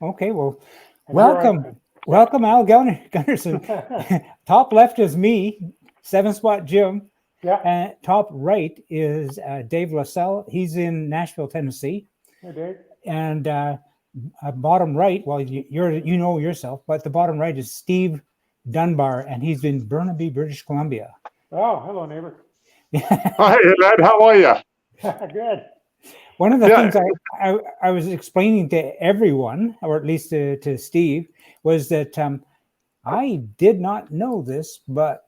Okay, well, And here I am. welcome, Al Gunnarsson. Top left is me, 7-spot Jim. Yeah. And top right is Dave LaSalle. He's in Nashville, Tennessee. Hey, Dave. And bottom right, well, you know yourself, but the bottom right is Steve Dunbar, and he's in Burnaby, British Columbia. Oh, hello, neighbor. Hi, lad. How are you? Good. One of the things I was explaining to everyone, or at least to Steve, was that I did not know this, but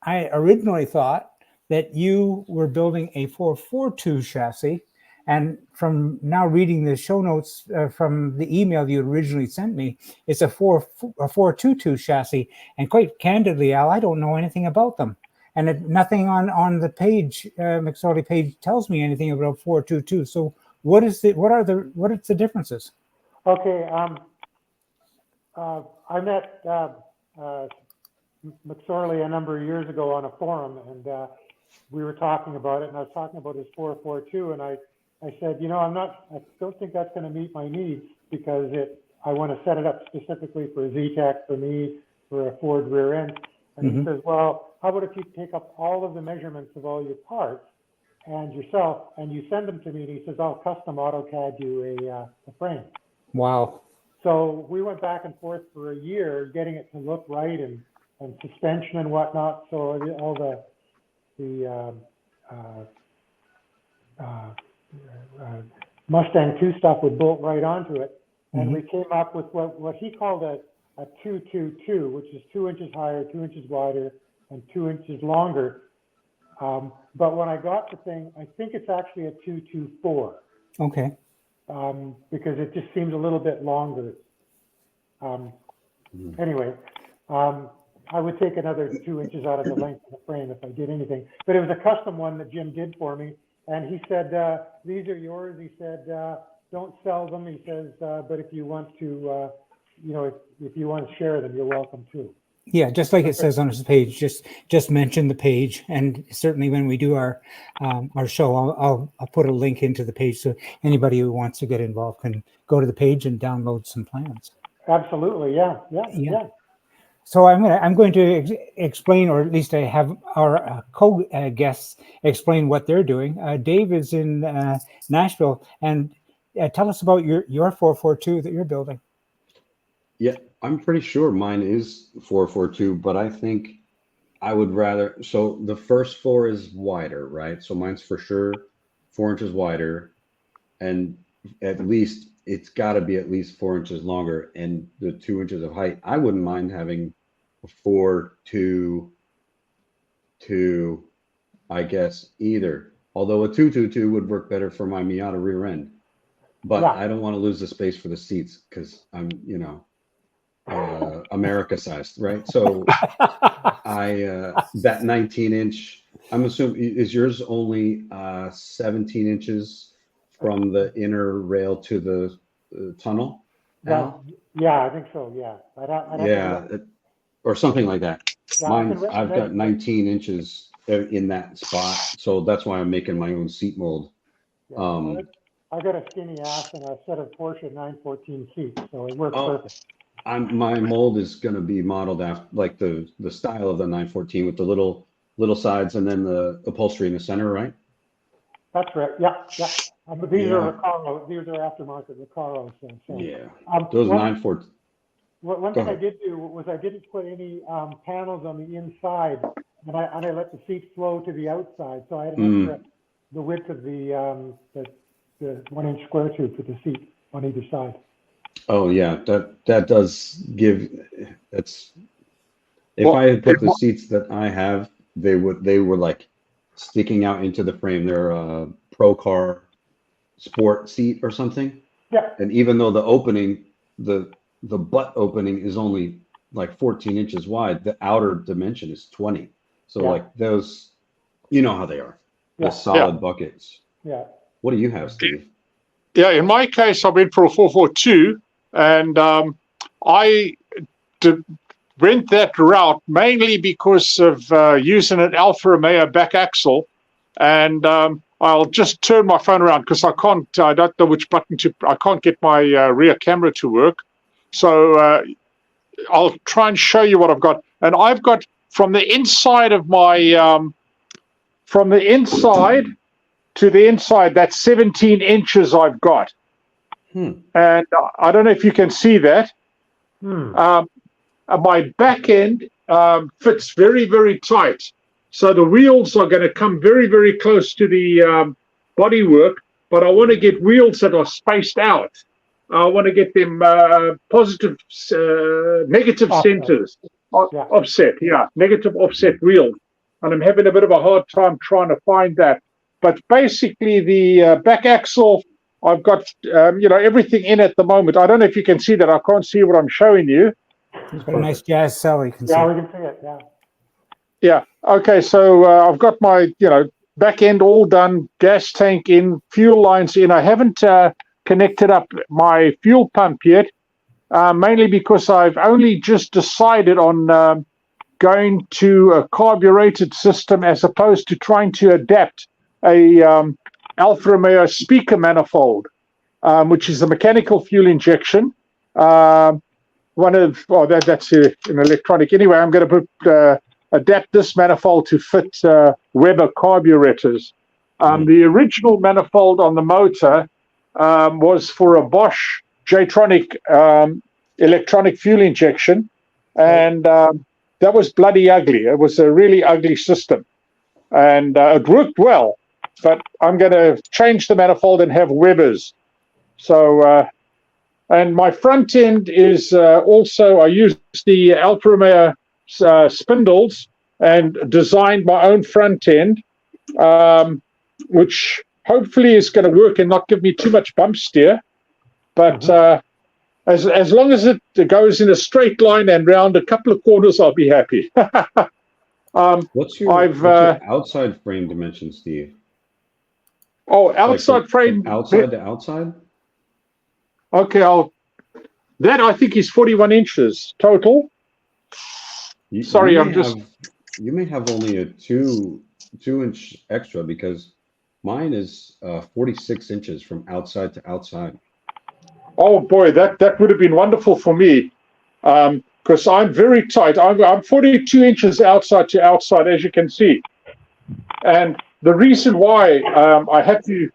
I originally thought that you were building a 442 chassis. And from now reading the show notes from the email you originally sent me, it's a 422 chassis. And quite candidly, Al, I don't know anything about them. And nothing on the page, McSorley page, tells me anything about 422. So what are the differences? Okay. I met McSorley a number of years ago on a forum, and we were talking about it. And I was talking about his 442, and I said, I don't think that's going to meet my needs because I want to set it up specifically for Z-Tech, for me, for a Ford rear end. And he says, well, how about if you take up all of the measurements of all your parts and yourself, and you send them to me? And he says, I'll custom AutoCAD you a frame. Wow. So we went back and forth for a year getting it to look right and suspension and whatnot. So all the Mustang 2 stuff would bolt right onto it. And we came up with what he called a 222, which is 2 inches higher, 2 inches wider, and 2 inches longer. But when I got the thing, I think it's actually a 224. Okay. Because it just seems a little bit longer. Anyway, I would take another 2 inches out of the length of the frame if I did anything. But it was a custom one that Jim did for me. And he said, these are yours. He said, don't sell them. He says, but if you want to, if you want to share them, you're welcome to. Yeah, just like it says on his page, just mention the page, and certainly when we do our show, I'll put a link into the page so anybody who wants to get involved can go to the page and download some plans. Absolutely, yeah. So I'm going to explain, or at least I have our co-guests explain what they're doing. Dave is in Nashville, and tell us about your 442 that you're building. Yeah, I'm pretty sure mine is 442, but I think I would rather, so the first floor is wider, right? So mine's for sure 4 inches wider, and at least it's got to be at least 4 inches longer, and the 2 inches of height. I wouldn't mind having a 422, I guess, either. Although a 222 would work better for my Miata rear end, but I don't want to lose the space for the seats because I'm, America sized, right? So that 19-inch, I'm assuming, is yours only 17 inches from the inner rail to the tunnel? Yeah, I think so. Yeah, or something like that. Yeah, I've got 19 inches in that spot, so that's why I'm making my own seat mold. Yeah, I got a skinny ass and a set of Porsche 914 seats, so it works perfect. My mold is going to be modeled after like the style of the 914 with the little sides and then the upholstery in the center, right? That's right. Yeah. But these are Recaro. These are aftermarket Recaro. So. Yeah. Those 914. One thing I did do was I didn't put any panels on the inside, and I let the seat flow to the outside, so I had an extra the width of the 1 inch square tube for the seat on either side. Oh yeah, that does give. That's if I had put the seats that I have, they were like sticking out into the frame. They're a Pro Car Sport seat or something. Yeah. And even though the opening, the butt opening is only like 14 inches wide, the outer dimension is 20. So like those, you know how they are. The solid buckets. Yeah. What do you have, Steve? Yeah, in my case, I went for a 442, and I went that route mainly because of using an Alfa Romeo back axle, and I'll just turn my phone around because I don't know which button I can't get my rear camera to work. So I'll try and show you what I've got. And I've got from the inside of my, from the inside to the inside, that's 17 inches I've got. And I don't know if you can see that. My back end fits very, very tight. So the wheels are going to come very, very close to the bodywork, but I want to get wheels that are spaced out. I want to get them positive, negative centers, offset, negative offset wheels. And I'm having a bit of a hard time trying to find that. But basically the back axle, I've got, everything in at the moment. I don't know if you can see that. I can't see what I'm showing you. It's got a nice jazz cell. You can see. Yeah, we can see it. Yeah. Yeah. Okay. So I've got my, back end all done, gas tank in, fuel lines in. I haven't connected up my fuel pump yet, mainly because I've only just decided on going to a carbureted system as opposed to trying to adapt a Alfa Romeo speaker manifold, which is a mechanical fuel injection. That's an electronic. Anyway, I'm going to adapt this manifold to fit Weber carburetors. The original manifold on the motor was for a Bosch J-tronic electronic fuel injection, and that was bloody ugly. It was a really ugly system, and it worked well, but I'm going to change the manifold and have Webers. So, and my front end is also, I used the Alfa Romeo spindles and designed my own front end, which hopefully is going to work and not give me too much bump steer. But as long as it goes in a straight line and round a couple of corners, I'll be happy. What's your outside frame dimension, Steve? Oh, outside frame. From outside to outside? Okay, that I think is 41 inches total. You may have only a two inch extra because mine is 46 inches from outside to outside. Oh boy, that would have been wonderful for me, because I'm very tight. I'm 42 inches outside to outside, as you can see. And the reason why I had to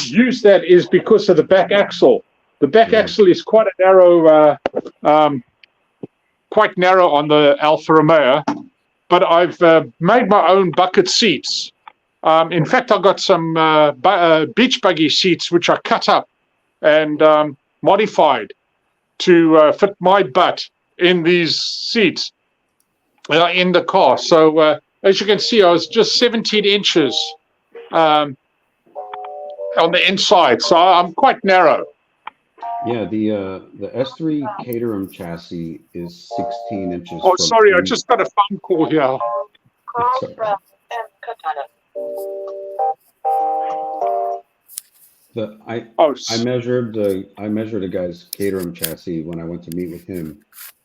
use that is because of the back axle. The back axle is quite a narrow, quite narrow on the Alfa Romeo, but I've made my own bucket seats. In fact, I've got some beach buggy seats which I cut up and modified to fit my butt in these seats in the car. So as you can see, I was just 17 inches on the inside, so I'm quite narrow. Yeah, the S3 Caterham chassis is 16 inches. Oh, sorry, I just got a phone call here. I measured a guy's Caterham chassis when I went to meet with him,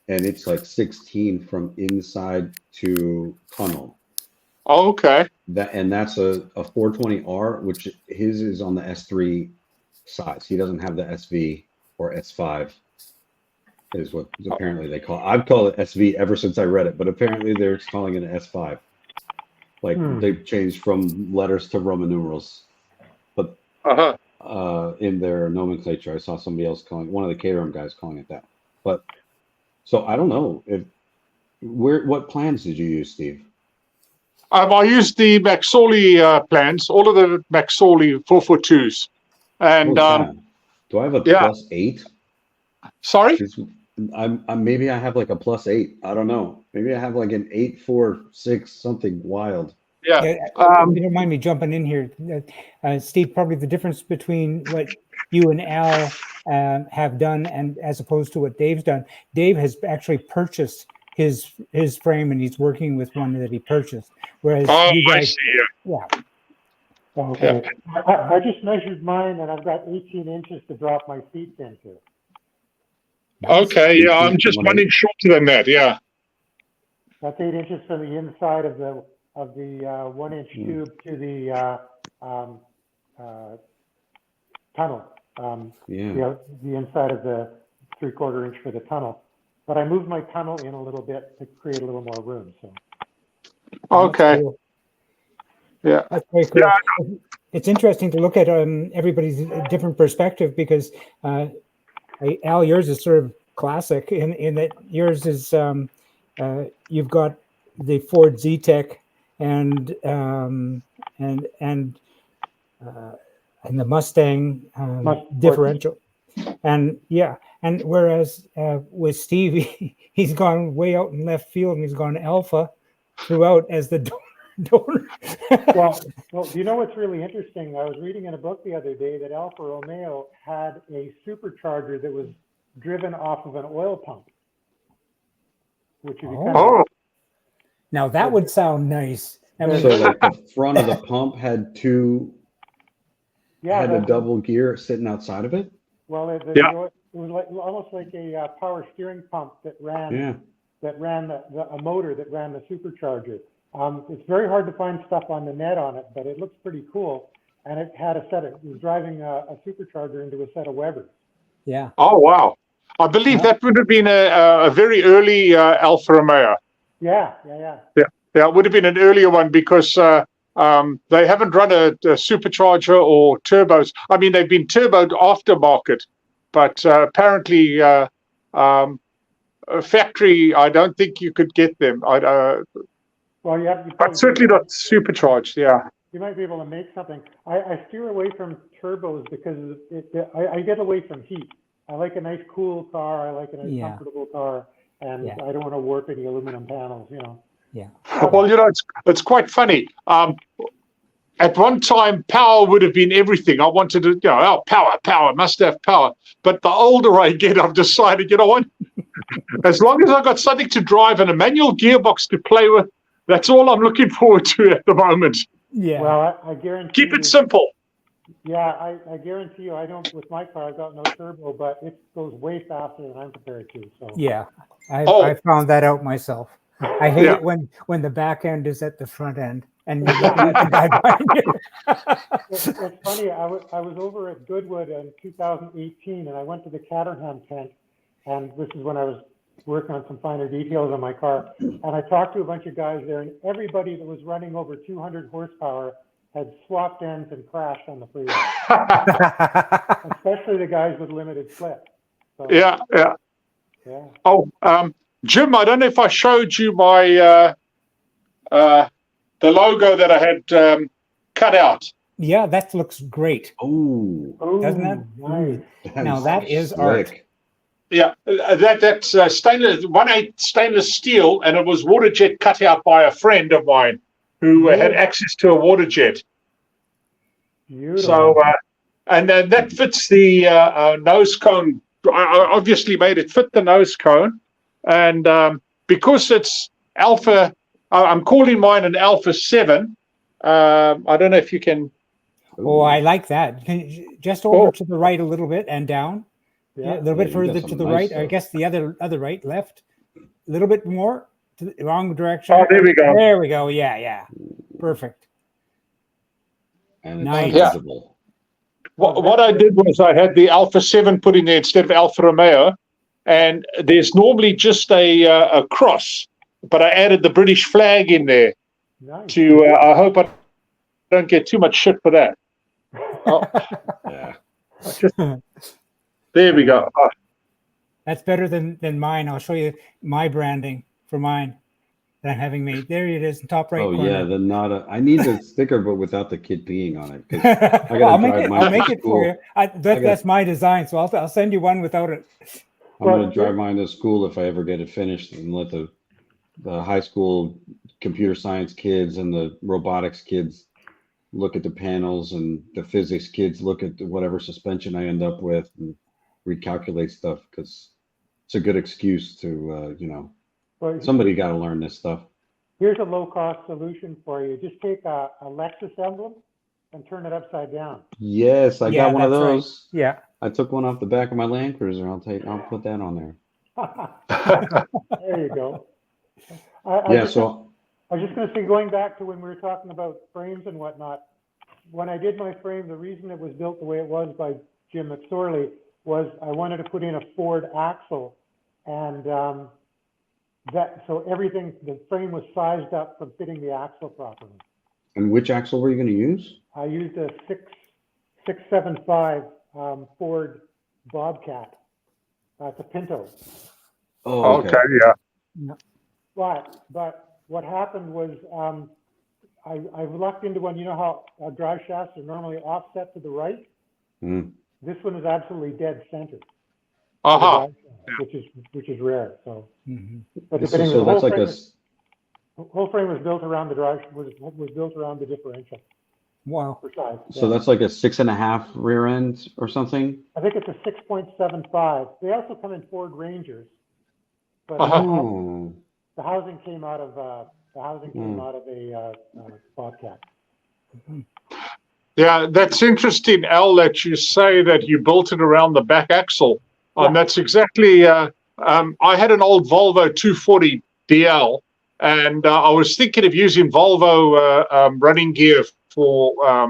and it's like 16 from inside to tunnel. Oh, okay. That's a 420R, which his is on the S3 size. He doesn't have the SV or S5, is what apparently they call it. I've called it SV ever since I read it, but apparently they're calling it an S5. Like they've changed from letters to Roman numerals. But in their nomenclature, I saw somebody else one of the Caterham guys calling it that. But so I don't know what plans did you use, Steve? I used the McSorley plans, all of the McSorley 442s. And do I have a +8? Sorry? Maybe I have like a +8. I don't know. Maybe I have like an 846, something wild. Yeah. You don't mind me jumping in here, Steve. Probably the difference between what you and Al have done and as opposed to what Dave's done. Dave has actually purchased his frame, and he's working with one that he purchased. Whereas you guys, I see. Yeah. Okay. I just measured mine, and I've got 18 inches to drop my seats into. Okay, yeah, I'm just 1 inch shorter than that. Yeah. That's 8 inches from the inside of the 1 inch tube to the tunnel. Yeah. The inside of the 3/4 inch for the tunnel. But I moved my tunnel in a little bit to create a little more room. So Okay. Cool. Yeah. That's very cool. It's interesting to look at everybody's different perspective because Al, yours is sort of classic in that yours is you've got the Ford Z-Tech and the Mustang differential, and whereas with Steve, he's gone way out in left field and he's gone Alpha throughout as the donor. well, do you know what's really interesting? I was reading in a book the other day that Alfa Romeo had a supercharger that was driven off of an oil pump, which if you kind of now that would sound nice. I mean, So like the front of the pump had a double gear sitting outside of it. Well, it was like almost like a power steering pump that ran a motor that ran the supercharger. It's very hard to find stuff on the net on it, but it looks pretty cool. And it had it was driving a supercharger into a set of Webers. Yeah. Oh, wow. I believe that would have been a very early Alfa Romeo. Yeah. Yeah, it would have been an earlier one because they haven't run a supercharger or turbos. I mean, they've been turboed aftermarket, but apparently a factory, I don't think you could get them. But certainly not supercharged, yeah. You might be able to make something. I steer away from turbos because I get away from heat. I like a nice cool car. I like a nice comfortable car, and I don't want to warp any aluminum panels, Yeah. Well, it's quite funny. At one time, power would have been everything. I wanted to, power, must have power. But the older I get, I've decided, as long as I've got something to drive and a manual gearbox to play with, that's all I'm looking forward to at the moment. Yeah. Well, I guarantee Keep it simple. Yeah, I guarantee you, I don't, with my car, I've got no turbo, but it goes way faster than I'm prepared to. So yeah, I found that out myself. I hate it when the back end is at the front end and you're looking at the guy behind you. It's funny. I was over at Goodwood in 2018, and I went to the Caterham tent, and this is when I was working on some finer details on my car. And I talked to a bunch of guys there, and everybody that was running over 200 horsepower had swapped ends and crashed on the freeway. Especially the guys with limited slip. So, Yeah. Oh, Jim, I don't know if I showed you my the logo that I had cut out. Yeah, that looks great. Oh, doesn't it? Nice. Now that is art. Yeah, that's stainless 1/8 stainless steel, and it was water jet cut out by a friend of mine who had access to a water jet. Beautiful. So, and that fits the nose cone. I obviously made it fit the nose cone, and because it's Alpha, I'm calling mine an Alpha 7. I don't know if you can. Oh, I like that. Can you just over to the right a little bit and down. Yeah, a little bit further to the right. I guess the other right, left. A little bit more to the wrong direction. Oh, there we go. There we go. Yeah. Perfect. And it's nice. visible. What I did was I had the Alpha 7 put in there instead of Alfa Romeo, and there's normally just a cross, but I added the British flag in there. Nice. To I hope I don't get too much shit for that. Oh. Yeah. There we go. That's better than mine. I'll show you my branding for mine that I'm having made. There it is, in top right corner. Yeah, the not I need the sticker, but without the kid peeing on it. I'll make it for you. That's my design, so I'll send you one without it. I'm going to drive mine to school if I ever get it finished, and let the high school computer science kids and the robotics kids look at the panels, and the physics kids look at whatever suspension I end up with and recalculate stuff, because it's a good excuse to somebody got to learn this stuff. Here's a low-cost solution for you. Just take a Lexus emblem and turn it upside down. Yes, I got one of those. Right. Yeah, I took one off the back of my Land Cruiser. I'll put that on there. There you go. I was just going to say, going back to when we were talking about frames and whatnot, when I did my frame, the reason it was built the way it was by Jim McSorley was I wanted to put in a Ford axle, and so everything, the frame was sized up from fitting the axle properly. And which axle were you going to use? I used a 675 Ford Bobcat. It's a Pinto. Oh, Okay, yeah. But what happened was I lucked into one. You know how drive shafts are normally offset to the right? Mm. This one is absolutely dead center, Uh-huh. which is rare. So, but So, depending, so the that's whole like frame, a. whole frame was built around the drive was built around the differential. Wow. For size. So that's like a 6.5 rear end or something. I think it's a 6.75. They also come in Ford Rangers, but Oh. the housing came out of a Bobcat. Yeah, that's interesting, Al, that you say that you built it around the back axle. That's exactly, I had an old Volvo 240 DL, and I was thinking of using Volvo running gear for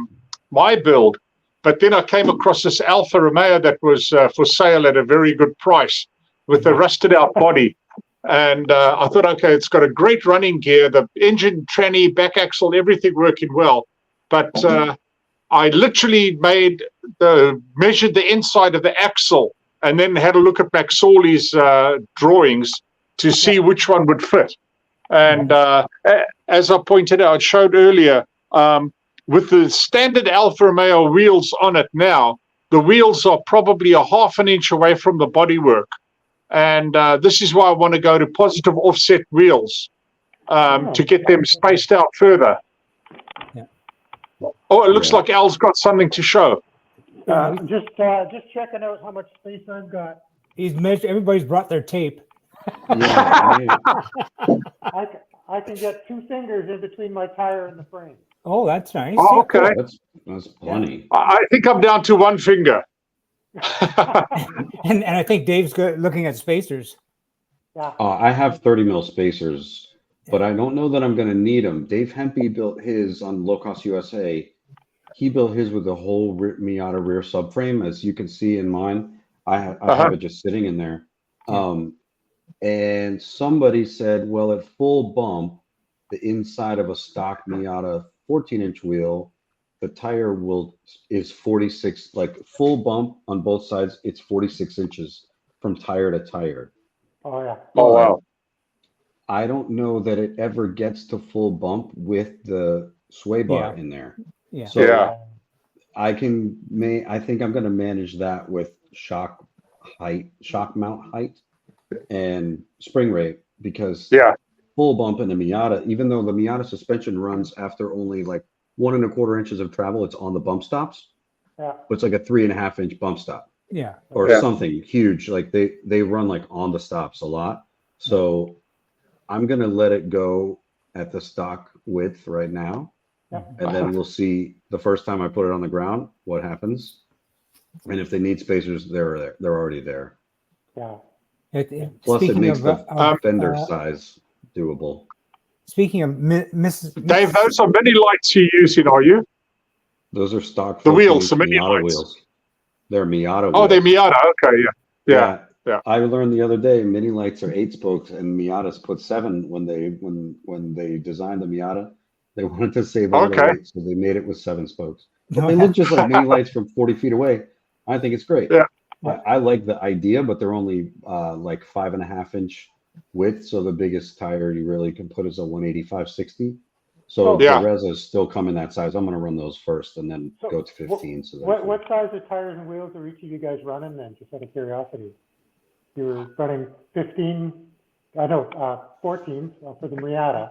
my build, but then I came across this Alfa Romeo that was for sale at a very good price with a rusted out body. And I thought, okay, it's got a great running gear, the engine, tranny, back axle, everything working well. But I literally measured the inside of the axle and then had a look at McSorley's drawings to see which one would fit. And as I pointed out, showed earlier, with the standard Alfa Romeo wheels on it now, the wheels are probably a half an inch away from the bodywork. And this is why I want to go to positive offset wheels to get them spaced out further. Yeah. Oh, it looks like Al's got something to show. Just checking out how much space I've got. He's measured. Everybody's brought their tape. Yeah. I can get 2 fingers in between my tire and the frame. Oh, that's nice. Oh, okay. That's plenty. I think I'm down to 1 finger. And I think Dave's looking at spacers. Yeah. I have 30 mil spacers, but I don't know that I'm going to need them. Dave Hempy built his on Locost USA. He built his with a whole Miata rear subframe, as you can see in mine. I have it just sitting in there. And somebody said, well, at full bump, the inside of a stock Miata 14-inch wheel, the tire is 46, like full bump on both sides. It's 46 inches from tire to tire. Oh yeah. Oh wow. I don't know that it ever gets to full bump with the sway bar in there. Yeah. So I think I'm going to manage that with shock mount height and spring rate, because full bump in the Miata, even though the Miata suspension runs after only like 1 1/4 inches of travel, it's on the bump stops. Yeah. But it's like a 3.5 inch bump stop. Yeah. Or something huge. Like they run like on the stops a lot. So I'm gonna let it go at the stock width right now. And then we'll see the first time I put it on the ground what happens. And if they need spacers, they're already there. Yeah. Plus it makes the fender size doable. Speaking of Dave, those are mini lights you're using, are you? Those are stock. The wheels, the mini Miata lights. wheels. They're Miata wheels. Oh, they're Miata. Okay, yeah. I learned the other day mini lights are 8 spokes and Miatas put 7 when they designed the Miata. They wanted to save a little weight, so they made it with 7 spokes. But they look just like mini lights from 40 feet away. I think it's great. Yeah. I like the idea, but they're only like 5.5 inch width. So the biggest tire you really can put is a 185/60. So the Rezas still come in that size. I'm going to run those first and then go to 15. What size of tires and wheels are each of you guys running then, just out of curiosity? You were running 15, 14 for the Miata.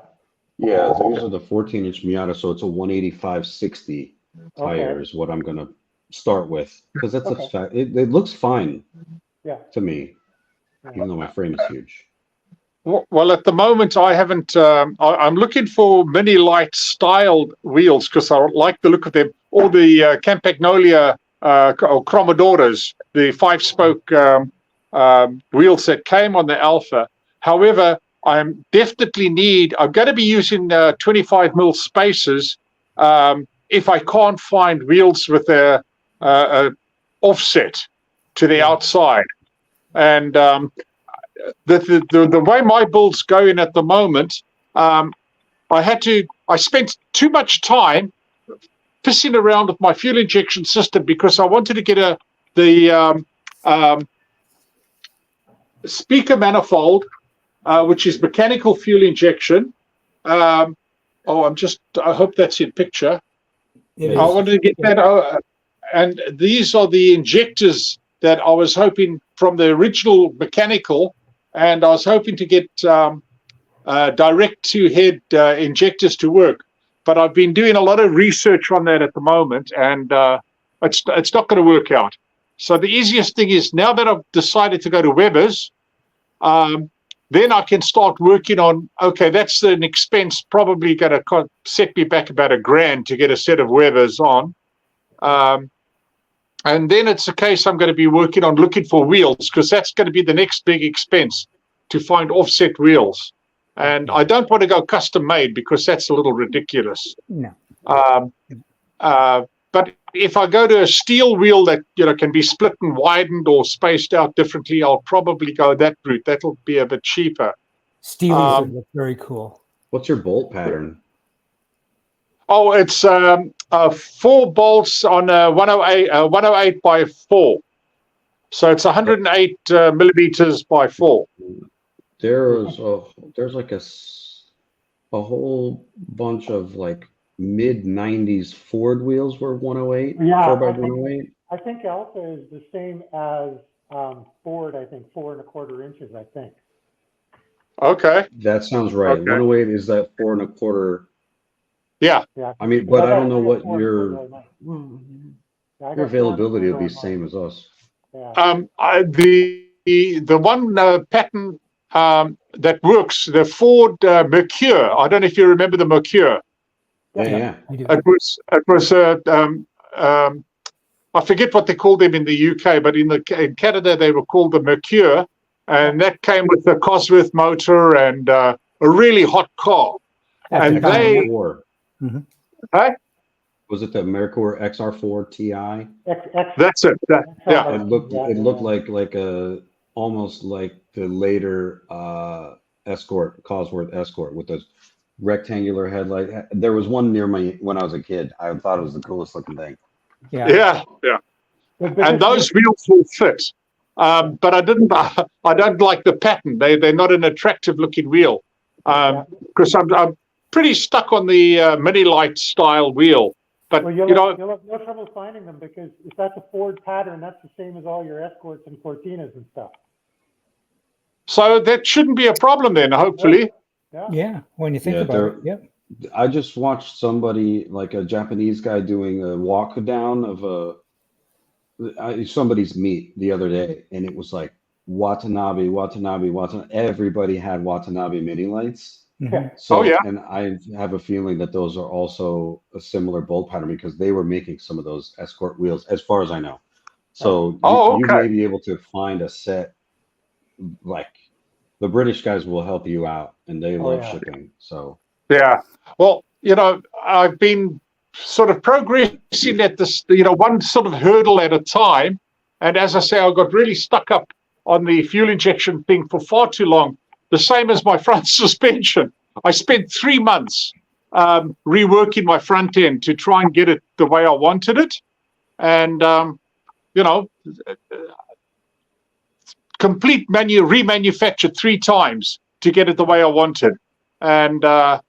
Yeah, these are the 14-inch Miata, so it's a 185/60 tire is what I'm going to start with, because that's it looks fine to me, even though my frame is huge. Well, at the moment, I haven't. I'm looking for mini light styled wheels because I like the look of them. All the Campagnolia or Cromodoras, the 5-spoke wheels that came on the Alpha. However, I'm going to be using 25 mil spacers if I can't find wheels with a offset to the outside. And the way my build's going at the moment, I spent too much time pissing around with my fuel injection system because I wanted to get the speaker manifold, which is mechanical fuel injection. I hope that's in picture. I wanted to get that. And these are the injectors that I was hoping from the original mechanical, and I was hoping to get direct to head injectors to work. But I've been doing a lot of research on that at the moment, and it's not going to work out. So the easiest thing is, now that I've decided to go to Weber's, then I can start working on, okay, that's an expense probably going to set me back about $1,000 to get a set of Weber's on. And then it's a case I'm going to be working on looking for wheels, because that's going to be the next big expense, to find offset wheels. And I don't want to go custom made because that's a little ridiculous. No. But if I go to a steel wheel that can be split and widened or spaced out differently, I'll probably go that route. That'll be a bit cheaper. Steel would look very cool. What's your bolt pattern? Oh, it's 4 bolts on a 108 by 4. So it's 108 millimeters by 4. There's like a whole bunch of like mid-90s Ford wheels were 108, 4x108. I think Alpha is the same as Ford, I think, 4 1/4 inches, I think. Okay. That sounds right. Okay. 108 is that 4 1/4. Yeah. I mean, but I don't know what your availability will be same as us. Yeah. The one pattern that works, the Ford Mercure. I don't know if you remember the Mercure. Yeah. It was I forget what they called them in the UK, but in Canada they were called the Mercure, and that came with the Cosworth motor and a really hot car. And they, hey? Was it the Mercure XR4 Ti? That's it. Yeah. It looked like almost like the later Cosworth Escort with those rectangular headlight. There was one near me when I was a kid. I thought it was the coolest looking thing. Yeah. And those wheels will fit. But I don't like the pattern. They're not an attractive looking wheel. Because I'm pretty stuck on the mini light style wheel. But you'll have no trouble finding them, because if that's a Ford pattern, that's the same as all your Escorts and Cortinas and stuff. So that shouldn't be a problem then, hopefully. Yeah, when you think about it. Yep. I just watched somebody, like a Japanese guy, doing a walk down of somebody's meet the other day, and it was like Watanabe. Everybody had Watanabe mini lights. Mm-hmm. So, and I have a feeling that those are also a similar bolt pattern, because they were making some of those Escort wheels, as far as I know. So you may be able to find a set. Like, the British guys will help you out, and they love shipping. So well, I've been sort of progressing at this, one sort of hurdle at a time. And as I say, I got really stuck up on the fuel injection thing for far too long. The same as my front suspension. I spent 3 months reworking my front end to try and get it the way I wanted it. And, complete remanufactured 3 times to get it the way I wanted. And, I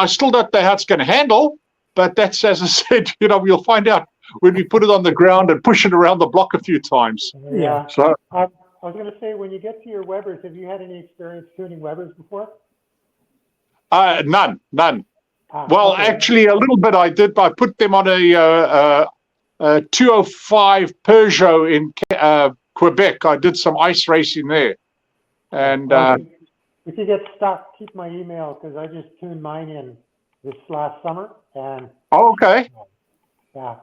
still don't know how it's going to handle, but that's, as I said, we'll find out when we put it on the ground and push it around the block a few times. Yeah. So I was going to say, when you get to your Webers, have you had any experience tuning Webers before? None. Well, actually, a little bit I did. I put them on a 205 Peugeot in Quebec. I did some ice racing there. And if you get stuck, keep my email, because I just tuned mine in this last summer. And okay. Yeah.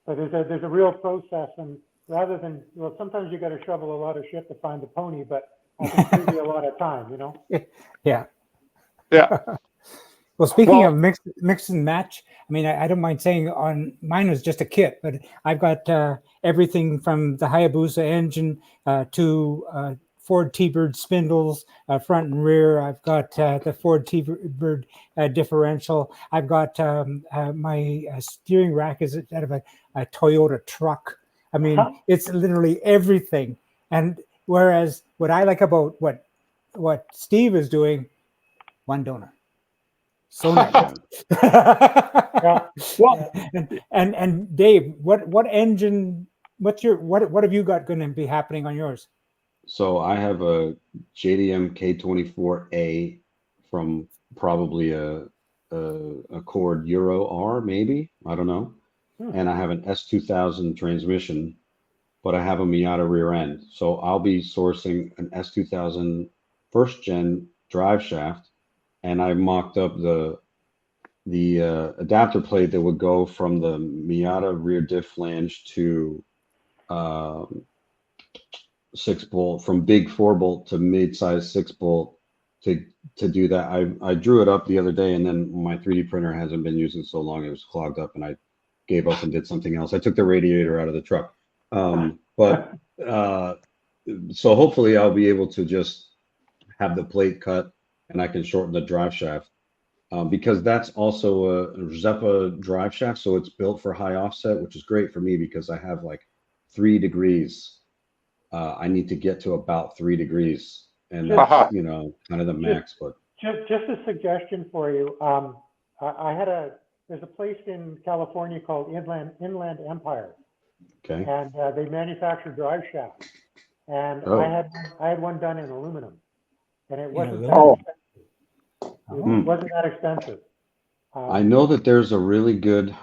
But there's a real process, and rather than, sometimes you got to shovel a lot of shit to find the pony, but I can save you a lot of time, Yeah. Yeah. Well, speaking Well- of mix and match, I mean, I don't mind saying on mine was just a kit, but I've got everything from the Hayabusa engine to Ford T-Bird spindles, front and rear. I've got the Ford T-Bird differential. I've got my steering rack is out of a Toyota truck. I mean, it's literally everything. And whereas what I like about what Steve is doing, one donor. So nice. Yeah. Well, And Dave, what engine? What have you got going to be happening on yours? So I have a JDM K24A from probably a Accord Euro R, maybe, I don't know. And I have an S2000 transmission, but I have a Miata rear end. So I'll be sourcing an S2000 first gen drive shaft, and I mocked up the adapter plate that would go from the Miata rear diff flange to 6-bolt, from big 4-bolt to mid-size 6-bolt to do that. I drew it up the other day, and then my 3D printer hasn't been using so long, it was clogged up, and I gave up and did something else. I took the radiator out of the truck. But so hopefully I'll be able to just have the plate cut and I can shorten the drive shaft. Because that's also a Zeppa drive shaft, so it's built for high offset, which is great for me because I have like 3 degrees. I need to get to about 3 degrees, and that's kind of the max. But just a suggestion for you. There's a place in California called Inland Empire, okay, and they manufacture drive shafts. And I had one done in aluminum, and it wasn't that expensive. It wasn't that expensive. I know that there's a really good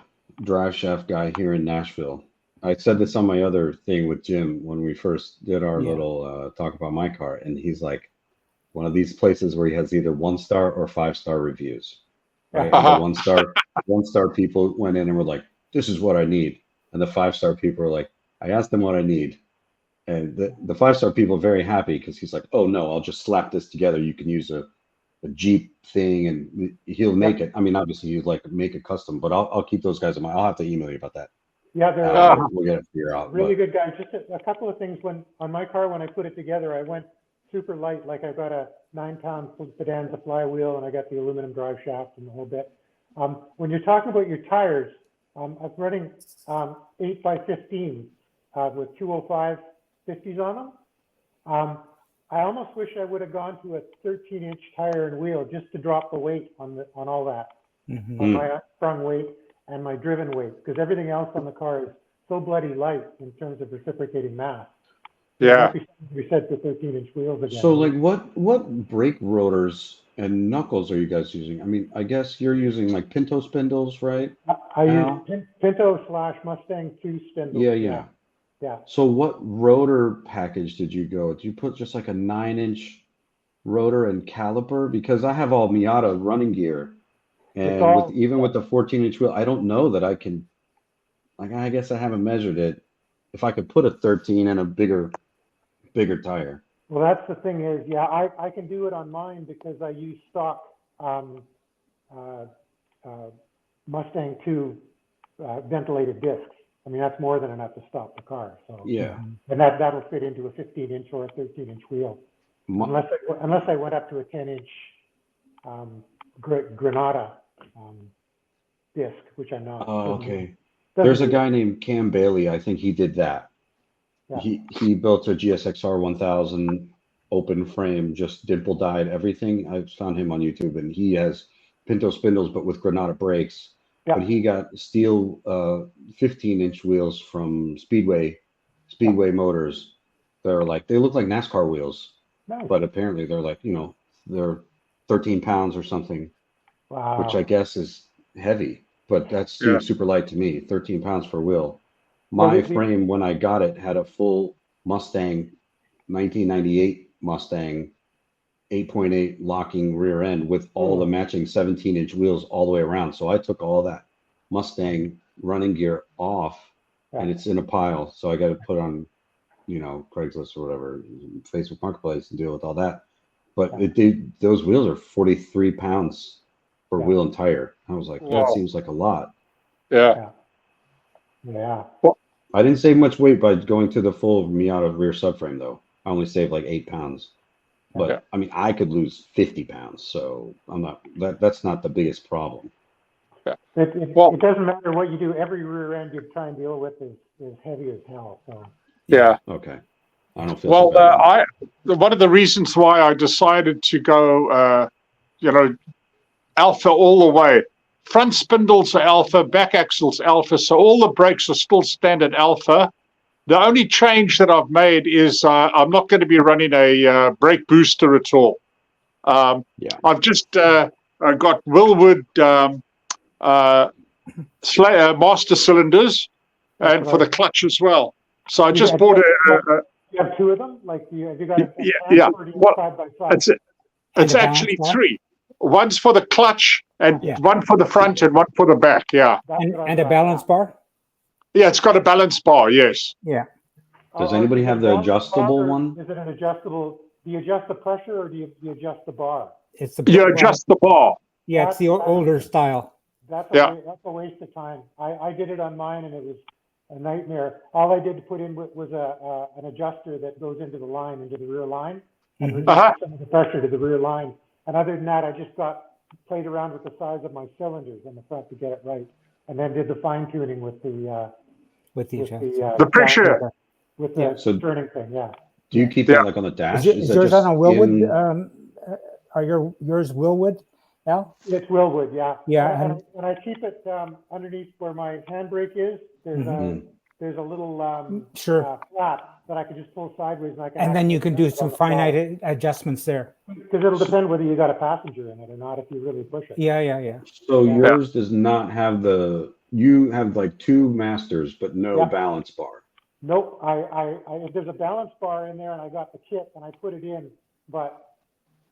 drive shaft guy here in Nashville. I said this on my other thing with Jim when we first did our little talk about my car, and he's like one of these places where he has either 1-star or 5-star reviews. Right? And the 1-star people went in and were like, "This is what I need," and the 5-star people were like, "I asked them what I need," and the 5-star people are very happy because he's like, "Oh no, I'll just slap this together. You can use a Jeep thing, and he'll make it." I mean, obviously, he'd like make it custom, but I'll keep those guys in mind. I'll have to email you about that. Yeah, they're we'll get it figured out. really good guys. Just a couple of things. On my car, when I put it together, I went super light. Like I've got a 9-pound Pedanza flywheel, and I got the aluminum drive shaft and the whole bit. When you're talking about your tires, I'm running 8x15 with 205 50s on them. I almost wish I would have gone to a 13-inch tire and wheel just to drop the weight on all that, on my sprung weight and my driven weight, because everything else on the car is so bloody light in terms of reciprocating mass. Yeah. We said the 13-inch wheels again. So, like, what brake rotors and knuckles are you guys using? I mean, I guess you're using like Pinto spindles, right? I use Pinto/Mustang 2 spindles. Yeah. So what rotor package did you go? Did you put just like a 9-inch rotor and caliper? Because I have all Miata running gear, and with the 14-inch wheel, I don't know that I can. Like, I guess I haven't measured it. If I could put a 13 and a bigger tire. Well, that's the thing is, I can do it on mine because I use stock Mustang 2 ventilated discs. I mean, that's more than enough to stop the car. So and that'll fit into a 15-inch or a 13-inch wheel, unless I went up to a 10-inch Granada disc, which I'm not. Oh, okay. There's a guy named Cam Bailey. I think he did that. Yeah. He built a GSXR 1000 open frame, just dimple dyed everything. I found him on YouTube, and he has Pinto spindles, but with Granada brakes. Yeah. But he got steel 15-inch wheels from Speedway Motors. They look like NASCAR wheels, but apparently they're like, they're 13 pounds or something, which I guess is heavy, but that seems super light to me. 13 pounds per wheel. My frame, when I got it, had a full Mustang, 1998 Mustang, 8.8 locking rear end with all the matching 17-inch wheels all the way around. So I took all that Mustang running gear off, and it's in a pile. So I got to put on, Craigslist or whatever, Facebook Marketplace, and deal with all that. But those wheels are 43 pounds for Yeah. wheel and tire. I was like, Wow. that seems like a lot. Yeah. Yeah. I didn't save much weight by going to the full Miata rear subframe though. I only saved like 8 pounds. But Yeah. I mean, I could lose 50 pounds, so I'm not. That's not the biggest problem. Well- It doesn't matter what you do. Every rear end you try and deal with is heavy as hell. So Yeah. Okay. I don't feel Well, so bad. now. one of the reasons why I decided to go, alpha all the way. Front spindles are alpha, back axles alpha, so all the brakes are still standard alpha. The only change that I've made is I'm not going to be running a brake booster at all. Yeah. I've just got Willwood master cylinders, and for the clutch as well. So I just bought you have two of them. Like have you got a yeah. or do you Well, side by side? It's a actually balance bar? 3. One's for the clutch, and Yeah. one for the front, and one for the back. Yeah, That's what I've And a got. balance bar? yeah. It's got a balance bar. Yes. Yeah. Does Or anybody is it have a the balance adjustable bar, or one? Is it an adjustable? Do you adjust the pressure or do you adjust the bar? It's the You adjust the bar. Yeah, it's the older style. That's Yeah. that's a waste of time. I did it on mine and it was a nightmare. All I did to put in was an adjuster that goes into the line, into the rear line, and Mhm. reduces some of the pressure to the rear line. And other than that, I just played around with the size of my cylinders in the front to get it right, and then did the fine tuning with the With the The pressure. with the Yeah. So- turning thing. Yeah. Do you keep Yeah. that like on the dash? Is that yours just on a Willwood? in- Are yours Willwood, Al? It's Willwood, yeah. Yeah, And I keep it underneath where my handbrake is. There's a little Sure. flap that I can just pull sideways, and I can. And then you can do some finite finite adjustments there. because it'll depend whether you got a passenger in it or not if you really push it. Yeah. So Yeah. yours does not have you have like 2 masters, but no Yeah. balance bar. Nope. There's a balance bar in there, and I got the kit and I put it in, but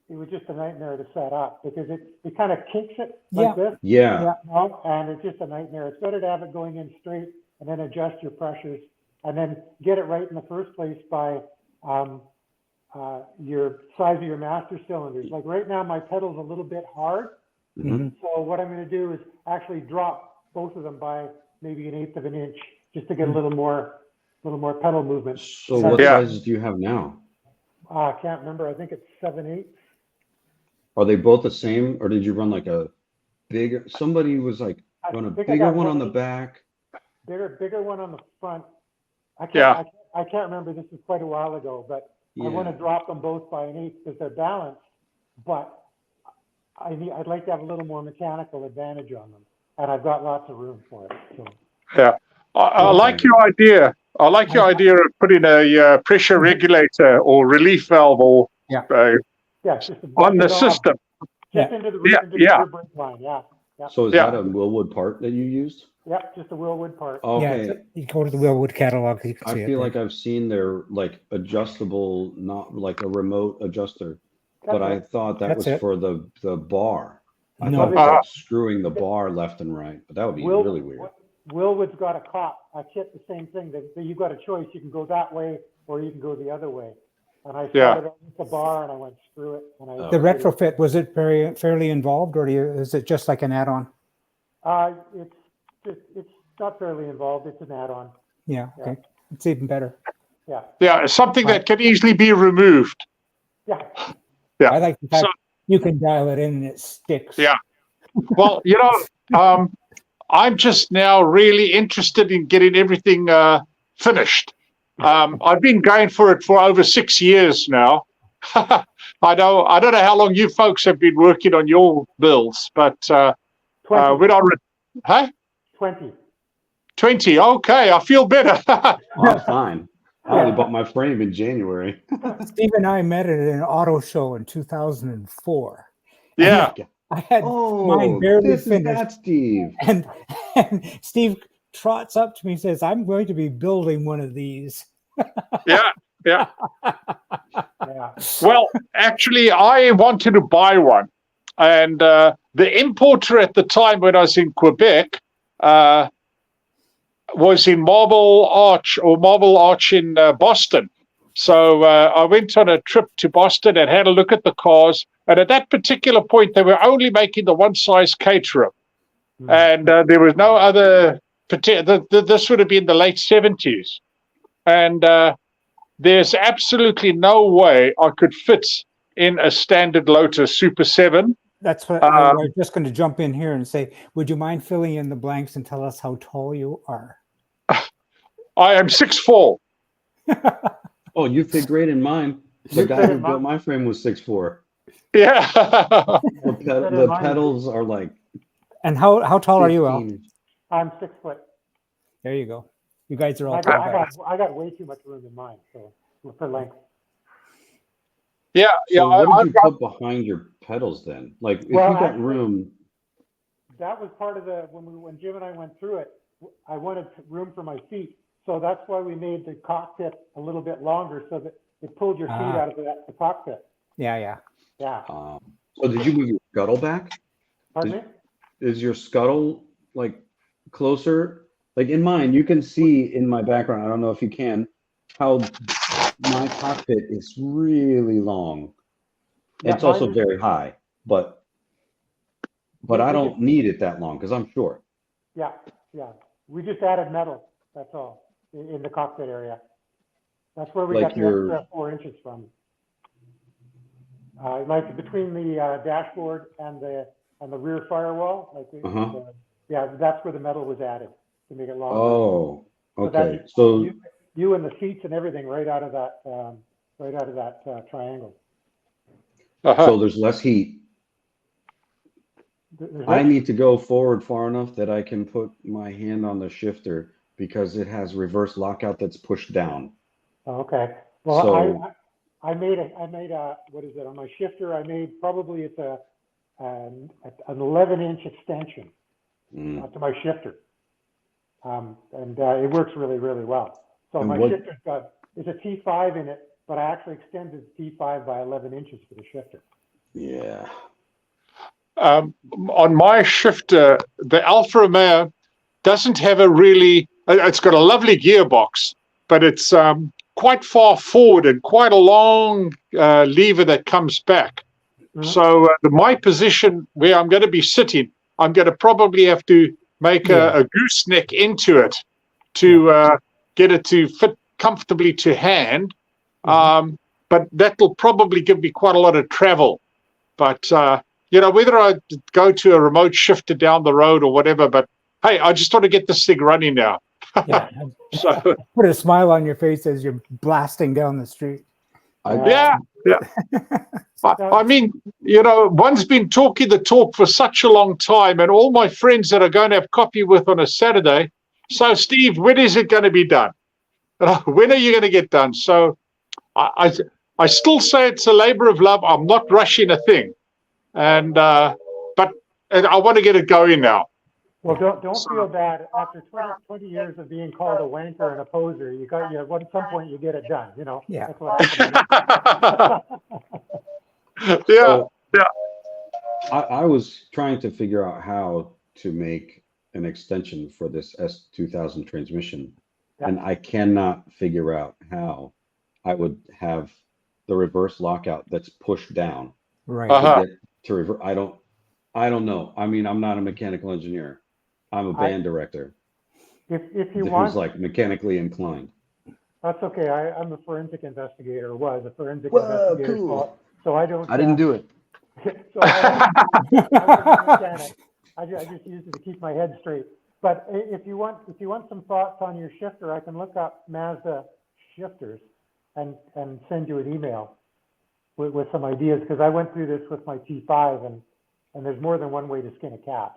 it was just a nightmare to set up because it kind of kinks it like this. Yeah. Yeah. No, and it's just a nightmare. It's better to have it going in straight and then adjust your pressures and then get it right in the first place by your size of your master cylinders. Like right now, my pedal's a little bit hard. Mhm. So what I'm going to do is actually drop both of them by maybe 1/8 of an inch just to get a little more pedal movement. So what Yeah. sizes do you have now? I can't remember. I think it's 7/8. Are they both the same, or did you run like a bigger? Somebody was like run a think I bigger got one on the 7/8. back. Bigger one on the front. I Yeah. can't remember. This is quite a while ago, but I want to drop them both by 1/8 because they're balanced. But I'd like to have a little more mechanical advantage on them, and I've got lots of room for it. So. Yeah. I like your idea. I like your idea of putting a pressure regulator or relief valve or Yeah. Yeah, just on the system. Just into the rear brake line. Yeah. So is Yeah. that a Willwood part that you used? Yep, just a Willwood part. Okay. Yeah, you go to the Willwood catalog. You can I see feel it like I've seen their like adjustable, not like a remote adjuster, That's but I it. thought that That's was it. for the bar. I No. thought it was like screwing the bar left and right, but that would be Will- really weird. Willwood's got a kit, the same thing. That you've got a choice. You can go that way or you can go the other way. And I started with the bar and I went, screw it. And The retrofit, was it fairly involved, or is it just like an add-on? It's not fairly involved. It's an add-on. Yeah, okay. It's even better. Yeah. Yeah, something that can easily be removed. Yeah. Yeah. I like the fact So- you can dial it in and it sticks. Yeah. Well, I'm just now really interested in getting everything finished. I've been going for it for over 6 years now. I don't know how long you folks have been working on your builds, but 20. when I hey 20. 20, okay, I feel better. I'm fine. I only bought my frame in January. Steve and I met at an auto show in 2004. Yeah. I had mine barely finished. That Steve. And Steve trots up to me and says, I'm going to be building one of these. Yeah. Yeah. Well, actually, I wanted to buy one. And the importer at the time when I was in Quebec was in Marble Arch in Boston. So I went on a trip to Boston and had a look at the cars. And at that particular point, they were only making the one-size Caterham. And there was no other. This would have been the late 70s. And there's absolutely no way I could fit in a standard Lotus Super 7. That's what I was just going to jump in here and say, would you mind filling in the blanks and tell us how tall you are? I am 6'4". Oh, you fit great in mine. The guy who built my frame was 6'4". Yeah. The pedals are like. And how tall are you, Al? I'm 6 foot. There you go. You guys are all I tall guys. got way too much room in mine, so for length. Yeah, yeah. So what did you put behind your pedals then? Like, if you got room. That was part of when Jim and I went through it. I wanted room for my feet, so that's why we made the cockpit a little bit longer, so that it pulled your feet out of the cockpit. Yeah. So did you move your scuttle back? Pardon me? Is your scuttle like closer? Like in mine, you can see in my background, I don't know if you can, how my cockpit is really long. Yeah, it's also very high, but I don't need it that long because I'm short. Yeah. We just added metal, that's all, in the cockpit area. That's where we got the extra 4 inches from. Like between the dashboard and the rear firewall, that's where the metal was added to make it longer. Oh, okay. So you and the seats and everything right out of that triangle. So there's less heat. I need to go forward far enough that I can put my hand on the shifter because it has reverse lockout that's pushed down. Okay. Well, I made what is it on my shifter? I made probably it's an 11-inch extension to my shifter, and it works really, really well. So my shifter's it's a T5 in it, but I actually extended the T5 by 11 inches for the shifter. Yeah. On my shifter, the Alfa Romeo doesn't have it's got a lovely gearbox, but it's quite far forward and quite a long lever that comes back. Mm-hmm. So my position where I'm going to be sitting, I'm going to probably have to make a gooseneck into it to get it to fit comfortably to hand. Mm-hmm. But that will probably give me quite a lot of travel. But, whether I go to a remote shifter down the road or whatever, but hey, I just want to get this thing running now. Yeah. So, put a smile on your face as you're blasting down the street. Yeah. I mean, one's been talking the talk for such a long time, and all my friends that are going to have coffee with on a Saturday. So, Steve, when is it going to be done? When are you going to get done? So, I still say it's a labor of love. I'm not rushing a thing, but I want to get it going now. Well, don't feel bad. After 20 years of being called a wanker and a poser, at some point you get it done. Yeah. That's what happened. Yeah. I was trying to figure out how to make an extension for this S2000 transmission, and I cannot figure out how I would have the reverse lockout that's pushed down. Right. To get to reverse. I don't know. I mean, I'm not a mechanical engineer. I'm a band director. If you want, who's like mechanically inclined. That's okay. I'm a forensic investigator. Was a forensic investigator. Cool. So I don't. I didn't do it. So I just use it to keep my head straight. But if you want some thoughts on your shifter, I can look up Mazda shifters and send you an email with some ideas, because I went through this with my T5 and there's more than one way to skin a cat.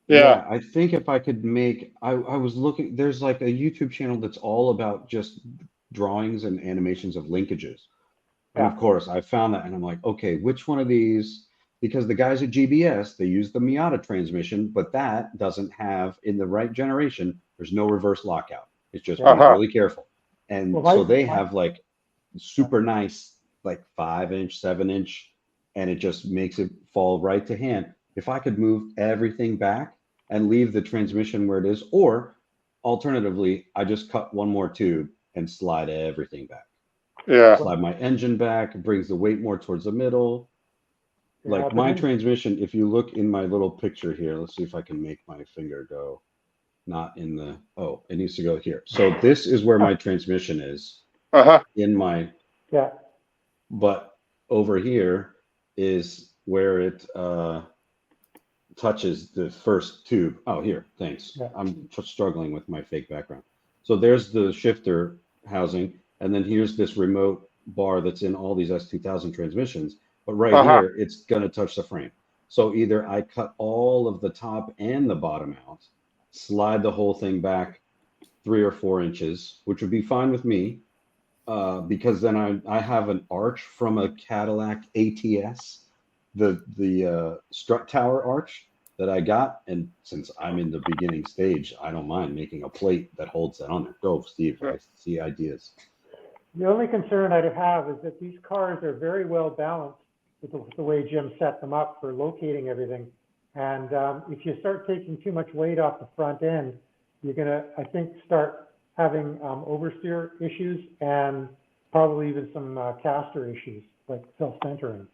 Yeah, I think if I could make, I was looking, there's like a YouTube channel that's all about just drawings and animations of linkages. And of course I found that and I'm like, okay, which one of these, because the guys at GBS, they use the Miata transmission, but that doesn't have, in the right generation, there's no reverse lockout. It's just be really careful. And so they have like super nice, like 5-inch, 7-inch, and it just makes it fall right to hand. If I could move everything back and leave the transmission where it is, or alternatively, I just cut one more tube and slide everything back. Yeah. Slide my engine back, it brings the weight more towards the middle. Yeah, Like but my then- transmission, if you look in my little picture here, let's see if I can make my finger go. Not in the, oh, it needs to go here. So this is where my transmission is Uh-huh. in my, Yeah, but over here is where it touches the first tube. Oh, here, thanks. Yeah. I'm struggling with my fake background. So there's the shifter housing, and then here's this remote bar that's in all these S2000 transmissions. But right Uh-huh. here, it's going to touch the frame. So either I cut all of the top and the bottom out, slide the whole thing back 3 or 4 inches, which would be fine with me, because then I have an arch from a Cadillac ATS, the strut tower arch that I got, and since I'm in the beginning stage, I don't mind making a plate that holds that on there. Go, Steve. I see ideas. the only concern I'd have is that these cars are very well balanced with the way Jim set them up for locating everything. And if you start taking too much weight off the front end, you're gonna, I think, start having oversteer issues and probably even some caster issues, like self-centering.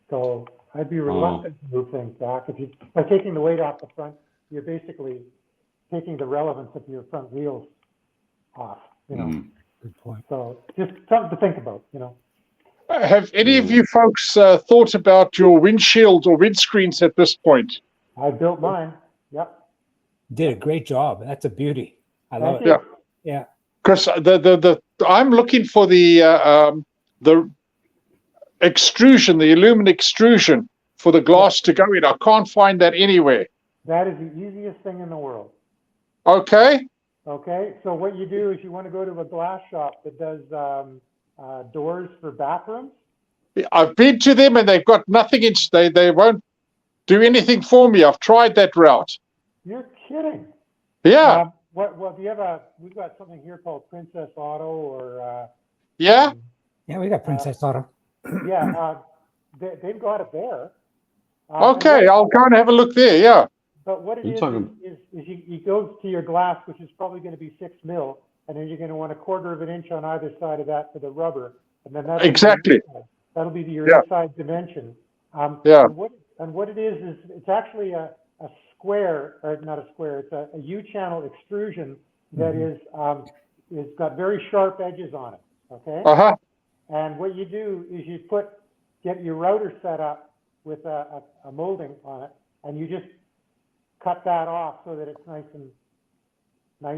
So I'd be reluctant to move things back. By taking the weight off the front, you're basically taking the relevance of your front wheels off, you know. Mm. Good point. So just something to think about, you know. Have any of you folks thought about your windshield or windscreens at this point? I built mine. Yep. Did a great job. That's a beauty. I love Thank it. you. Yeah. Yeah. Because I'm looking for the extrusion, the aluminum extrusion for the glass to go in. I can't find that anywhere. That is the easiest thing in the world. Okay. Okay, so what you do is you want to go to a glass shop that does doors for bathrooms. I've been to them and they've got nothing in. They won't do anything for me. I've tried that route. You're kidding. Yeah. Well, do you have we've got something here called Princess Auto or. Yeah. Yeah, we got Princess Auto. Yeah, they've got it there. Okay, I'll go and have a look there. Yeah. But what it You're is talking- you go to your glass, which is probably going to be 6 mil, and then you're going to want 1/4 of an inch on either side of that for the rubber, and then Exactly. that'll be your Yeah. inside dimension. Yeah. And what it is it's actually a square, or not a square, it's a U-channel extrusion that is got very sharp edges on it. Okay. Uh-huh. And what you do is you get your router set up with a molding on it, and you just cut that off so that it's nice and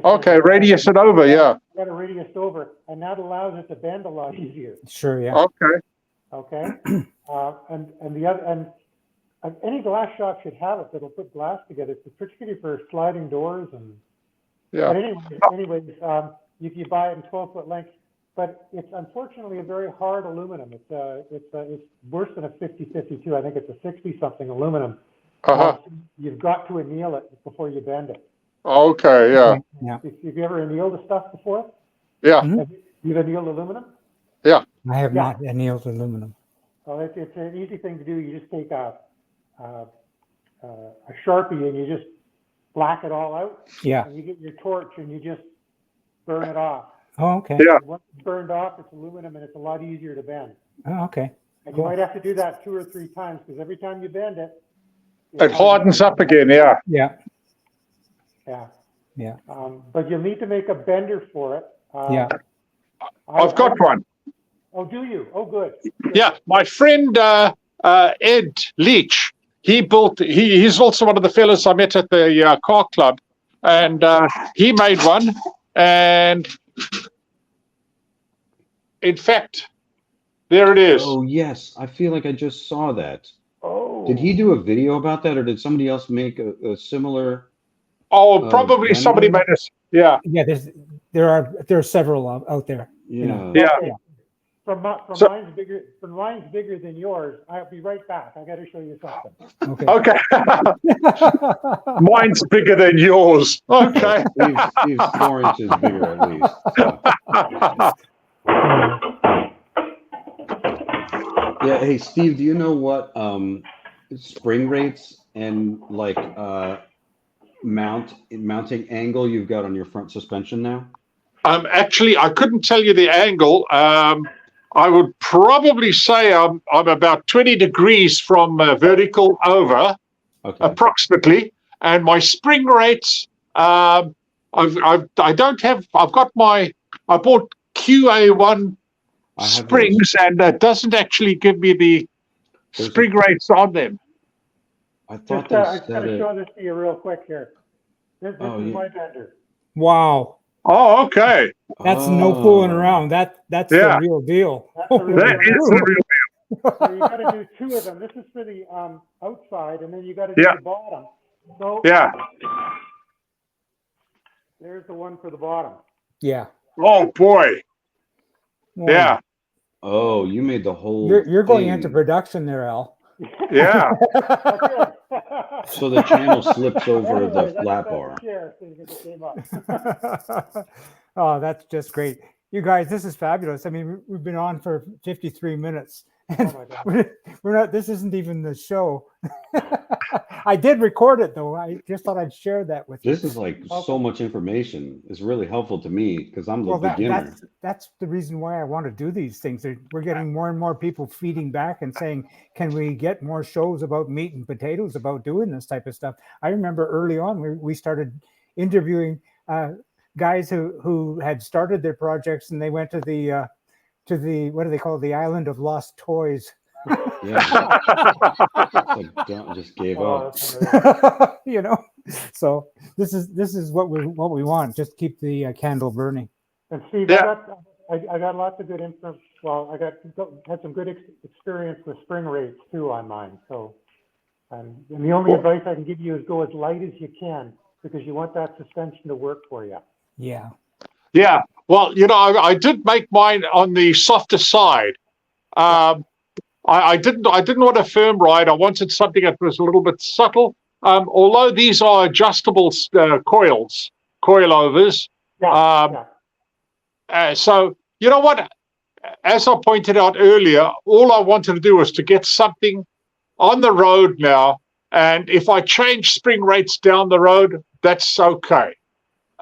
Okay, radius it over. Yeah. Got a radius over, and that allows it to bend a lot easier. Sure, yeah. Okay. Okay. And the other and any glass shop should have it that'll put glass together, particularly for sliding doors and. Yeah. But anyways, if you buy it in 12-foot lengths, but it's unfortunately a very hard aluminum. It's worse than a 50-52. I think it's a 60-something aluminum. Uh-huh. You've got to anneal it before you bend it. Okay. Yeah. Yeah. Have you ever annealed the stuff before? Yeah. Mhm. You've annealed aluminum? Yeah. I have Yeah. not annealed aluminum. Well, it's an easy thing to do. You just take a Sharpie and you just black it all out. Yeah. And you get your torch and you just burn it off. Oh, okay. Yeah. And once it's burned off, it's aluminum and it's a lot easier to bend. Oh, okay. And you might have to do that 2 or 3 times because every time you bend it, It hardens up again. Yeah. Yeah. Yeah. Yeah. But you'll need to make a bender for it. Yeah. I've got one. Oh, do you? Oh, good. Yeah. My friend Ed Leach, he's also one of the fellows I met at the car club, and he made one. And in fact, there it is. Oh, yes. I feel like I just saw that. Oh. Did he do a video about that, or did somebody else make a similar? Oh, probably blender? somebody made this. Yeah. Yeah. There are several out there. Yeah. Yeah. Okay. From So- mine's bigger than yours. I'll be right back. I got to show you something. Okay. Okay. Mine's bigger than yours. Okay. Steve's 4 inches bigger at least. So. Yeah. Hey, Steve, do you know what spring rates and like mounting angle you've got on your front suspension now? Actually, I couldn't tell you the angle. I would probably say I'm about 20 degrees from vertical over, approximately, and my spring rates. I don't have. I've got I bought QA1 springs, and that doesn't actually give me the spring rates on them. I thought I just got to show this to you real quick here. This is my vendor. Wow. Oh, okay. That's no fooling around. That's the real deal. That is the real deal. So you got to do two of them. This is for the outside, and then you got to do the bottom. So there's the one for the bottom. Yeah. Oh boy. Well, yeah. Oh, you made the whole. You're going into production there, Al. Yeah. So the channel slips over the flat bar. Oh, that's just great. You guys, this is fabulous. I mean, we've been on for 53 minutes. And we're not, this isn't even the show. I did record it though. I just thought I'd share that with you. This is like so much information. It's really helpful to me because I'm the beginner. That's the reason why I want to do these things. We're getting more and more people feeding back and saying, can we get more shows about meat and potatoes, about doing this type of stuff? I remember early on, we started interviewing guys who had started their projects, and they went to the what do they call it? The Island of Lost Toys. Yeah. Just gave up. You know, so this is what we want. Just keep the candle burning. And Steve, I got lots of good info. Well, I had some good experience with spring rates too on mine. So, and the only advice I can give you is go as light as you can, because you want that suspension to work for you. Yeah. Yeah. Well, you know, I did make mine on the softer side. I didn't want a firm ride. I wanted something that was a little bit subtle. Although these are adjustable coilovers. So, you know what? As I pointed out earlier, all I wanted to do was to get something on the road now. And if I change spring rates down the road, that's okay.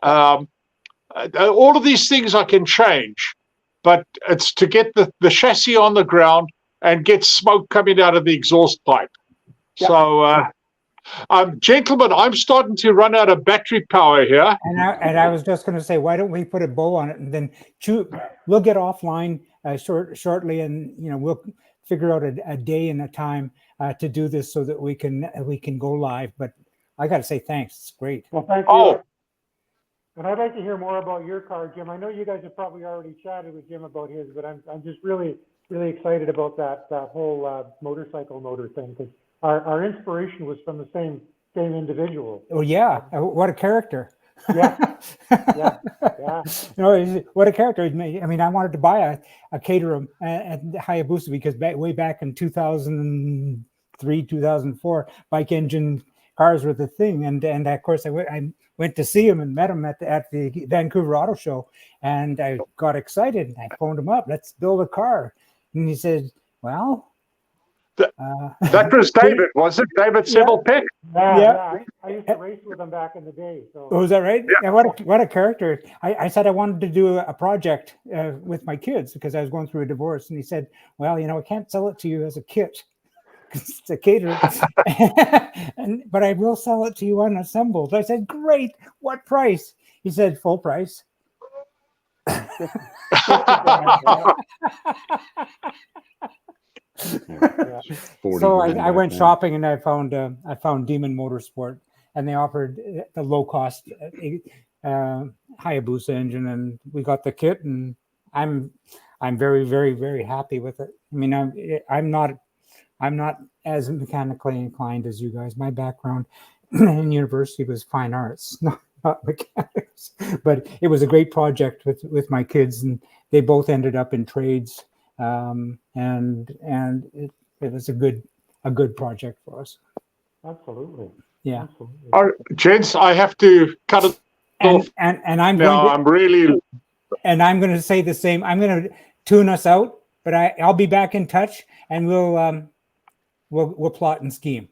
All of these things I can change, but it's to get the chassis on the ground and get smoke coming out of the exhaust pipe. Yeah. So, gentlemen, I'm starting to run out of battery power here. And I was just going to say, why don't we put a bow on it, and then we'll get offline shortly, and we'll figure out a day and a time to do this so that we can go live. But I got to say thanks. It's great. Well, thank you. And I'd like to hear more about your car, Jim. I know you guys have probably already chatted with Jim about his, but I'm just really excited about that whole motorcycle motor thing, because our inspiration was from the same individual. Oh yeah, what a character! Yeah. What a character! I mean, I wanted to buy a Caterham at Hayabusa because way back in 2003, 2004, bike engine cars were the thing, and of course I went to see him and met him at the Vancouver Auto Show, and I got excited and I phoned him up. Let's build a car, and he said, "Well." That was David, was it? David Seville Peck? Yeah. I used to race with him back in the day. So. Oh, is that right? Yeah. What a character. I said I wanted to do a project with my kids because I was going through a divorce, and he said, "Well, I can't sell it to you as a kit. It's a caterer, but I will sell it to you unassembled." I said, "Great. What price?" He said, "Full price." So I went shopping, and I found Demon Motorsport, and they offered the low cost Hayabusa engine, and we got the kit, and I'm very, very, very happy with it. I mean, I'm not as mechanically inclined as you guys. My background in university was fine arts, not mechanics, but it was a great project with my kids, and they both ended up in trades. And it was a good project for us. Absolutely. Yeah. Absolutely. Gents, I have to cut it off. And I'm going to say the same. I'm going to tune us out, but I'll be back in touch, and we'll plot and scheme.